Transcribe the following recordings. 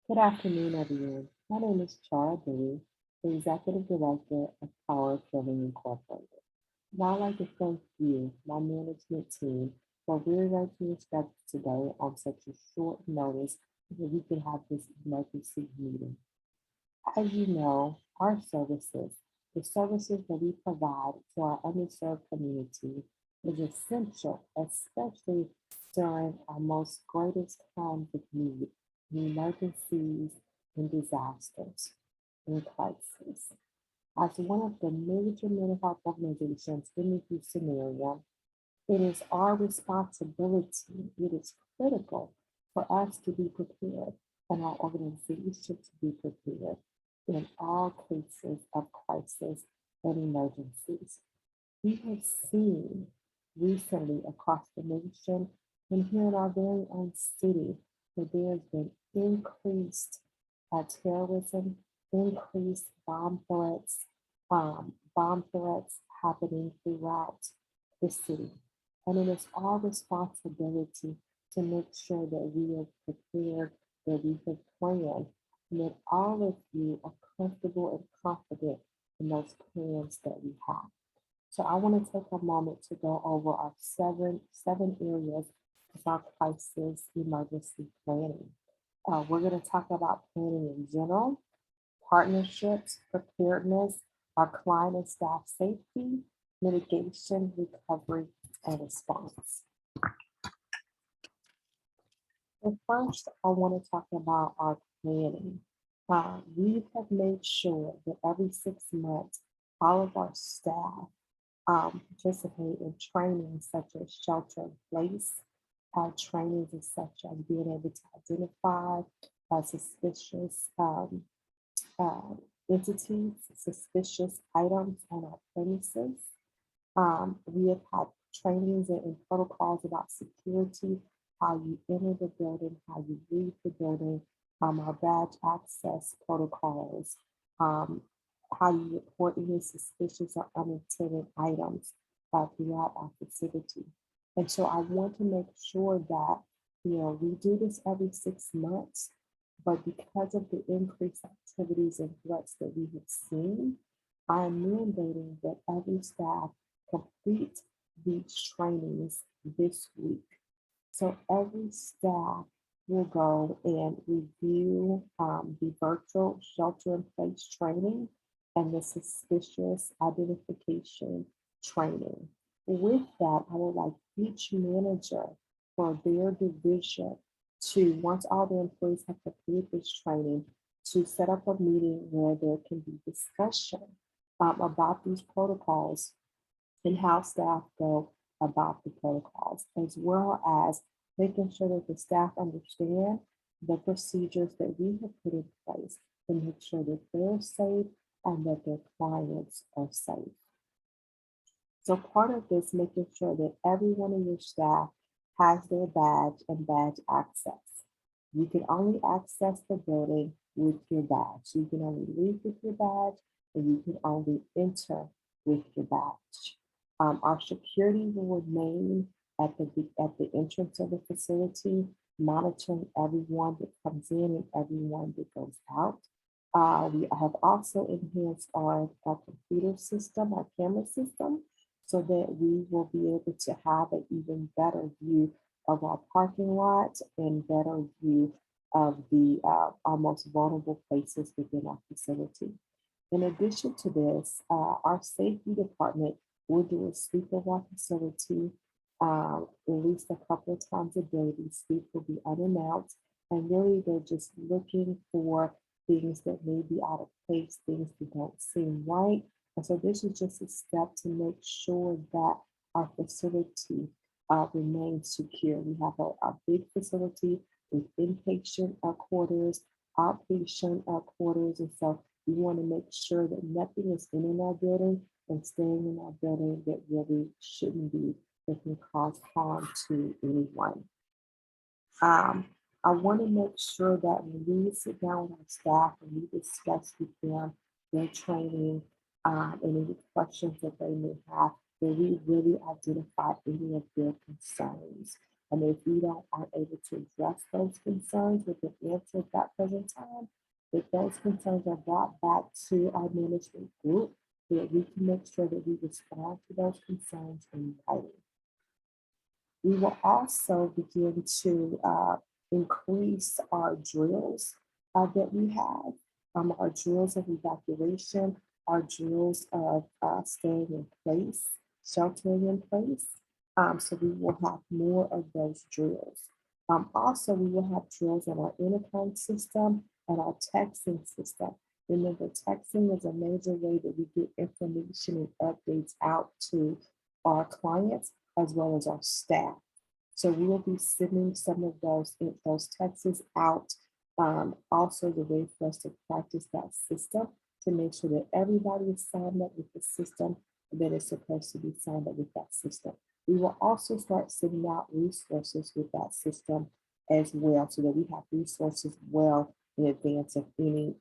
Good afternoon, everyone. My name is Chara Dewey, the Executive Director of Power Filling Incorporated. And I'd like to thank you, my management team, for rearranging your schedule today on such a short notice so that we can have this emergency meeting. As you know, our services, the services that we provide to our underserved community, is essential, especially during our most greatest times of need, in emergencies and disasters and crises. As one of the major mental health organizations in the Houston area, it is our responsibility, it is critical for us to be prepared and our organization to be prepared in all cases of crisis and emergencies. We have seen recently across the nation and here in our very own city that there has been increased terrorism, increased bomb threats happening throughout the city. And it is our responsibility to make sure that we are prepared, that we have planned, and that all of you are comfortable and confident in those plans that we have. So I want to take a moment to go over our seven areas of our crisis emergency planning. We're going to talk about planning in general, partnerships, preparedness, our client and staff safety, mitigation, recovery, and response. So first, I want to talk about our planning. We have made sure that every 6 months, all of our staff participate in trainings such as shelter in place, trainings as such as being able to identify suspicious uh, entities, suspicious items on our premises. We have had trainings and protocols about security, how you enter the building, how you leave the building, our badge access protocols, um, how you report any suspicious or unintended items throughout our facility. And so I want to make sure that, we do this every 6 months, but because of the increased activities and threats that we have seen, I am mandating that every staff complete these trainings this week. So every staff will go and review the virtual shelter in place training and the suspicious identification training. With that, I would like each manager for their division to, once all the employees have completed this training, to set up a meeting where there can be discussion about these protocols and how staff go about the protocols, as well as making sure that the staff understand the procedures that we have put in place to make sure that they're safe and that their clients are safe. So part of this, making sure that every one of your staff has their badge and badge access. You can only access the building with your badge. You can only leave with your badge and you can only enter with your badge. Our security will remain at the entrance of the facility, monitoring everyone that comes in and everyone that goes out. We have also enhanced our computer system, our camera system, so that we will be able to have an even better view of our parking lot and better view of the our most vulnerable places within our facility. In addition to this, our safety department will do a sweep of our facility at least a couple of times a day. These sweeps will be unannounced, and really they're just looking for things that may be out of place, things that don't seem right. And so this is just a step to make sure that our facility remains secure. We have a big facility with inpatient quarters, outpatient quarters, and so we want to make sure that nothing is in our building and staying in our building that really shouldn't be, that can cause harm to anyone. Um, I want to make sure that when we sit down with our staff and we discuss with them their training and any questions that they may have, that we really identify any of their concerns. And if we aren't able to address those concerns with the answer at that present time, if those concerns are brought back to our management group, that we can make sure that we respond to those concerns in writing. We will also begin to increase our drills that we have, our drills of evacuation, our drills of staying in place, sheltering in place. So we will have more of those drills. Also, we will have drills on our intercom system and our texting system. Remember, texting is a major way that we get information and updates out to our clients as well as our staff. So we will be sending some of those texts out. Also, the way for us to practice that system to make sure that everybody is signed up with the system that is supposed to be signed up with that system. We will also start sending out resources with that system as well, so that we have resources well in advance of any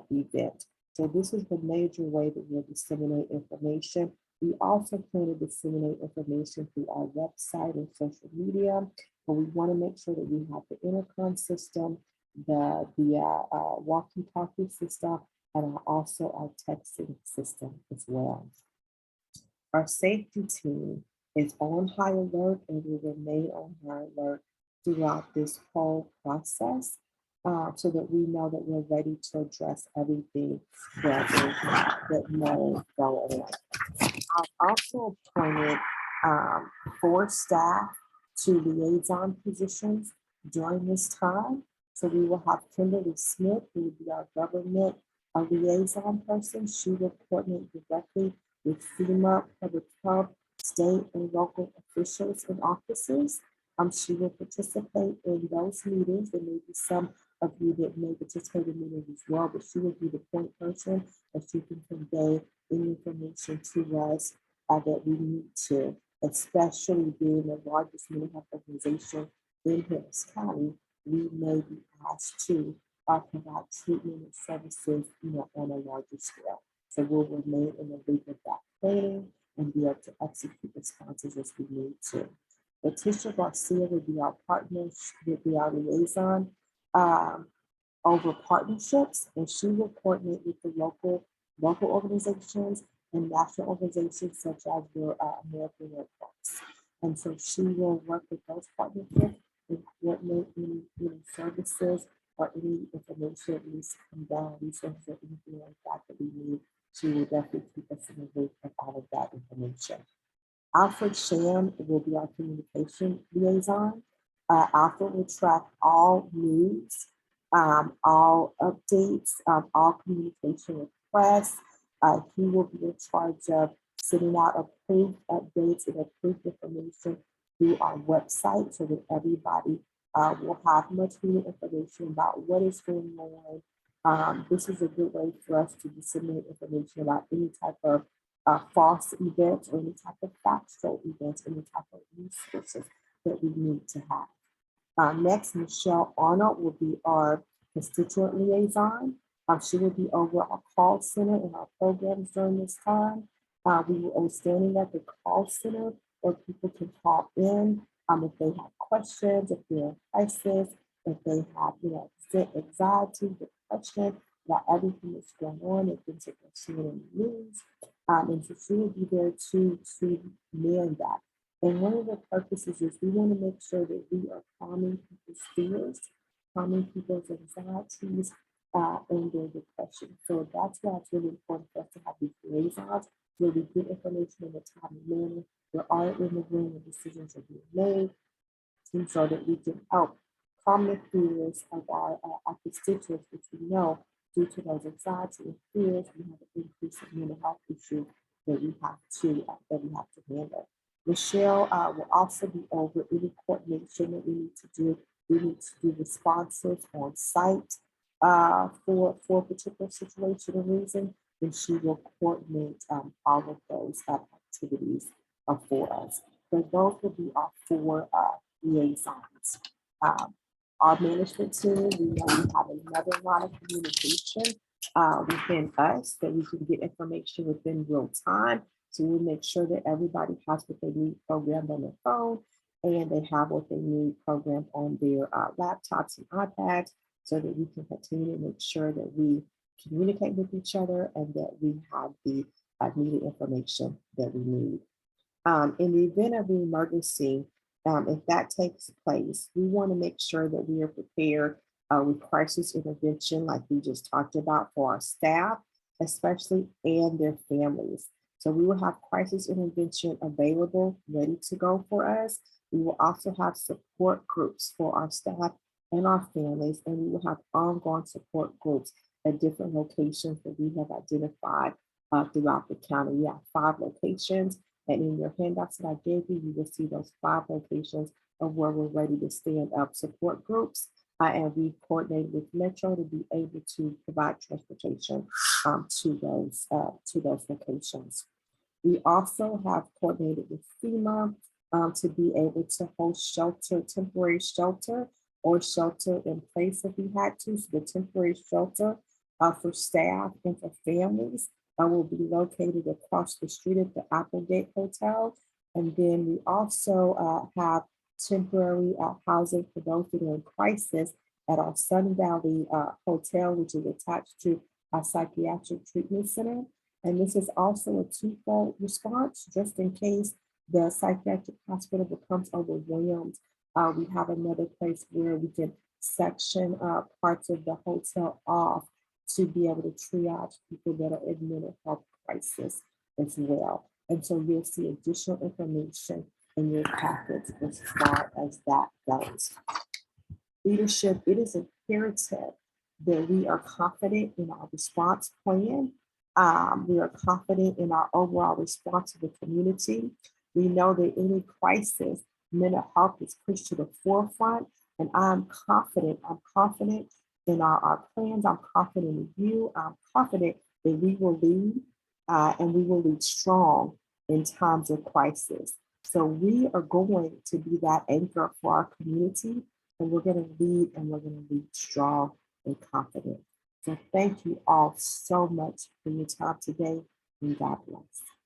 event. So this is the major way that we'll disseminate information. We also plan to disseminate information through our website and social media, but we want to make sure that we have the intercom system, the walkie-talkie system, and also our texting system as well. Our safety team is on high alert and will remain on high alert throughout this whole process, so that we know that we're ready to address everything that may go on. I've also appointed 4 staff to liaison positions during this time. So we will have Kimberly Smith, who will be our government liaison person. She will coordinate directly with FEMA, public health, state and local officials and officers. She will participate in those meetings. There may be some of you that may participate in meetings as well, but she will be the point person that she can convey any information to us that we need to, especially being the largest mental health organization in Harris County. We may be asked to provide treatment and services, on a larger scale. So we'll remain in the loop of that planning and be able to execute responses as we need to. Letitia Garcia will be our partner, will be our liaison over partnerships, and she will coordinate with the local organizations and national organizations such as the American Red Cross. And so she will work with those partnerships and coordinate any services or any information that needs to come down, resources or anything like that we need to definitely keep us in the loop of all of that information. Alfred Sham will be our communication liaison. Alfred will track all news, all updates, all communication requests. He will be in charge of sending out approved updates and approved information through our website so that everybody will have much needed information about what is going on. This is a good way for us to disseminate information about any type of false events or any type of factual events, any type of resources that we need to have. Next, Michelle Arnold will be our constituent liaison. She will be over our call center and our programs during this time. We will be standing at the call center where people can call in if they have questions, if they're in crisis, if they have, anxiety, depression about everything that's going on and things that they're seeing in the news. And so she will be there to man that. And one of the purposes is we want to make sure that we are calming people's fears, calming people's anxieties, and their depression. So that's why it's really important for us to have these liaisons where we get information in a timely manner. We're all in the room when decisions are being made, and so that we can help calm the fears of our constituents, which we know due to those anxiety and fears, we have an increase in mental health issues that we have to handle. Michelle will also be over any coordination that we need to do. We need to do responses on site for a particular situation or reason, and she will coordinate all of those activities for us. So those will be our 4 liaisons. Our management team, we know we have another line of communication within us that we can get information within real time. So we'll make sure that everybody has what they need programmed on their phone. and they have what they need programmed on their laptops and iPads so that we can continue to make sure that we communicate with each other and that we have the needed information that we need. In the event of an emergency, if that takes place, we want to make sure that we are prepared with crisis intervention, like we just talked about, for our staff, especially and their families. So we will have crisis intervention available, ready to go for us. We will also have support groups for our staff and our families, and we will have ongoing support groups at different locations that we have identified throughout the county. We have 5 locations, and in your handouts that I gave you, you will see those 5 locations of where we're ready to stand up support groups. And we coordinated with Metro to be able to provide transportation to those locations. We also have coordinated with FEMA to be able to host shelter, temporary shelter, or shelter in place if we had to. So the temporary shelter for staff and for families will be located across the street at the Applegate Hotel. And then we also have temporary housing for those that are in crisis at our Sun Valley Hotel, which is attached to our psychiatric treatment center. And this is also a twofold response, just in case the psychiatric hospital becomes overwhelmed. We have another place where we can section parts of the hotel off to be able to triage people that are in mental health crisis as well. And so you'll see additional information in your packets as far as that goes. Leadership, it is imperative that we are confident in our response plan. We are confident in our overall response to the community. We know that any crisis, mental health is pushed to the forefront, and I'm confident in our plans. I'm confident in you. I'm confident that we will lead and we will lead strong in times of crisis. So we are going to be that anchor for our community, and we're going to lead and we're going to lead strong and confident. So thank you all so much for your time today, and God bless.